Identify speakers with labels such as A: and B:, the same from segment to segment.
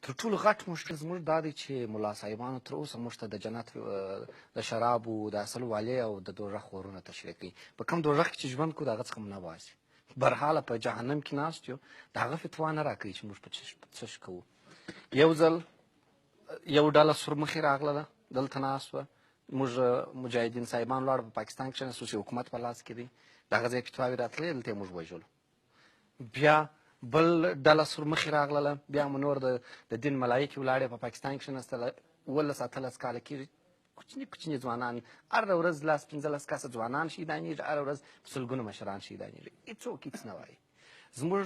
A: تر ټولو غټ مشکل زموږ دا دی چې ملا صاحبانو تر اوسه موږ ته د جنت د شرابو د اصل والي او د دوزخ اورونه تشریح کوي. په کوم دوزخ کې چې ژوند کوو د هغه څخه مو نه باسي. برحاله په جهنم کې ناست یو، د هغه فتوا نه راکوي چې موږ په څه کوو. یو ځل یو ډله سورمخې راغله، دلته ناست وه، موږ مجاهدین صاحبان لاړو په پاکستان کې کښېناستو چې حکومت په لاس کې دی، د هغه ځای فتواوې راتلې، دلته یې موږ وژلو. بیا بل ډله سورمخې راغله، بیا مو نور د دین ملایکې ولاړې په پاکستان کې کښېناستله، 18 کاله کېږي، کوچني کوچني ځوانان هره ورځ 15 کسه ځوانان شهیدانېږي، هره ورځ په سلګونو مشران شهیدانېږي، هېڅوک هېڅ نه وایي. زموږ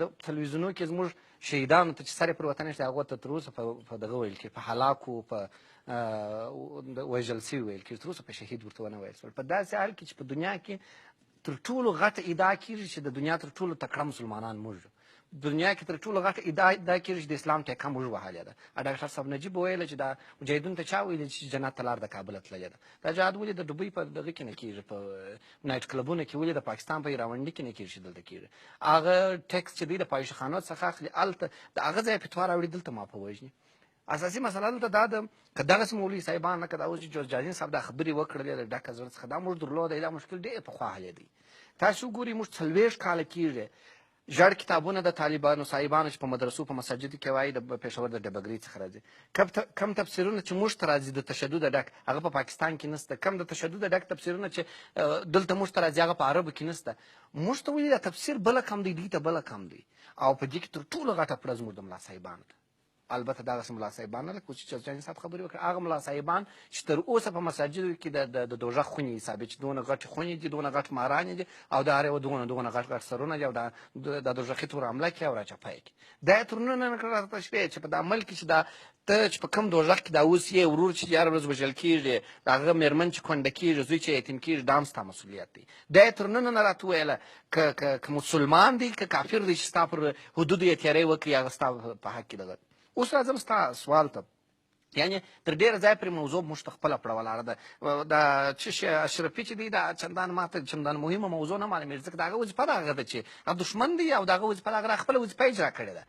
A: د تلویزیونونو کې زموږ شهیدانو ته چې سر یې پر وطن ایښی، هغو ته تر اوسه په دغه ویل کېږي، په هلاکو، په وژل سوي ویل کېږي، تر اوسه په شهید ورته ونه ویل شول. په داسې حال کې چې په دنیا کې تر ټولو غټه ادعا کېږي چې د دنیا تر ټولو تکړه مسلمانان موږ یو. دنیا کې تر ټولو غټه ادعا کېږي چې د اسلام ټیکه موږ وهلې ده. ډاکټر صاحب نجیب ویله چې دا مجاهدینو ته چا ویلي چې جنت ته لار د کابله تللې ده؟ دا جهاد ولې د دوبۍ په دغه کې نه کېږي، په نایټ کلبونو کې ولې د پاکستان په راونډي کې نه کېږي چې دلته کېږي؟ هغه ټیکس چې دی د فاحشهخانو څخه اخلي، هلته د هغه ځای فتوا راوړي، دلته ما په وژني. اساسي مسله دلته دا ده، که دغسې مولوي صاحبان لکه دا اوس چې جاجین صاحب دا خبرې وکړلې د ډکه زړه څخه، دا موږ درلودی، دا مشکل ډېر پخوا حل دی. تاسو ګورئ موږ 40 کاله کېږي ژړ کتابونه د طالبانو صاحبانو چې په مدرسو په مساجدو کې وایي د پېښور د ډبګرۍ څخه راځي. کم تفسیرونه چې موږ ته راځي د تشدد ډک، هغه په پاکستان کې نسته. کم د تشدد ډک تفسیرونه چې دلته موږ ته راځي، هغه په عربو کې نسته. موږ ته ولې دا تفسیر بله کم دی، دوی ته بله کم دی. او په دې کې تر ټولو غټه پړه زموږ د ملا صاحبانو ده. البته دغسې ملا صاحبان نه لکه چې جاجین صاحب خبرې وکړې، هغه ملا صاحبان چې تر اوسه په مساجدو کې د دوزخ خونې حسابي، چې دونه غټې خونې دي، دونه غټ مارانې دي، او د هر یوه دونه غټ سرونه دي، او د دوزخي تور عمله کې او راچپه یې کړي. دا یې تر نن نه کړه راته تشریح چې په دا ملک کې چې دا ته چې په کوم دوزخ کې دا اوس یې ورور چې هره ورځ وژل کېږي، د هغه مېرمن چې کونډه کېږي، زوی چې یتیم کېږي، دا هم ستا مسؤلیت دی. دا یې تر نن نه راته وویله که مسلمان دی که کافر دی چې ستا پر حدودو یې تېری وکړي، هغه ستا په حق کې دغه. اوس راځم ستا سوال ته، یعنې تر ډېره ځایه پرې موضوع موږ ته خپله پړه ولاړه ده. دا چې اشرفي چې دی دا چندان ماته چندان مهمه موضوع نه معلومېږي، ځکه د هغه وظیفه د هغه ده چې هغه دښمن دی، او د هغه وظیفه د هغه خپله وظیفه اجرا کړې ده.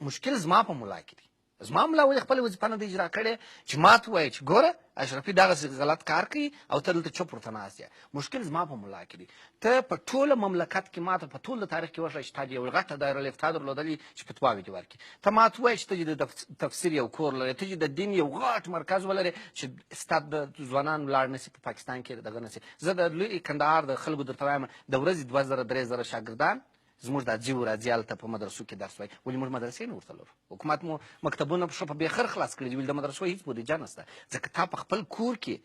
A: مشکل زما په ملا کې دی. زما ملا ولې خپله وظیفه نه ده اجرا کړې چې ما ته ووایي چې ګوره اشرفي دغسې غلط کار کوي او ته دلته چوپ ورته ناست یې. مشکل زما په ملا کې دی. ته په ټوله مملکت کې ما ته په ټول تاریخ کې وښایه چې تا دې یو غټه دایرالافتا درلودلې چې فتواوې دې ورکړي. ته ما ته ووایه چې ته دې د تفسیر یو کور لرې، ته دې د دین یو غټ مرکز ولرې چې ستا د ځوانان ولاړ نه سي په پاکستان کې دغه نه سي. زه د لوی کندهار د خلکو درته وایم د ورځې 2000 3000 شاګردان زموږ دا ځي راځي هلته په مدرسو کې درس وایي. ولې موږ مدرسې نه ورته لرو؟ حکومت مو مکتبونه په بېخر خلاص کړي دي، ولې د مدرسو هېڅ بودیجه نشته، ځکه تا په خپل کور کې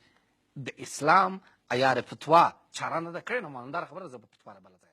A: د اسلام عیار فتوا چاره نه ده کړې. نو مالنداره خبره، زه په فتوا نه بله ځای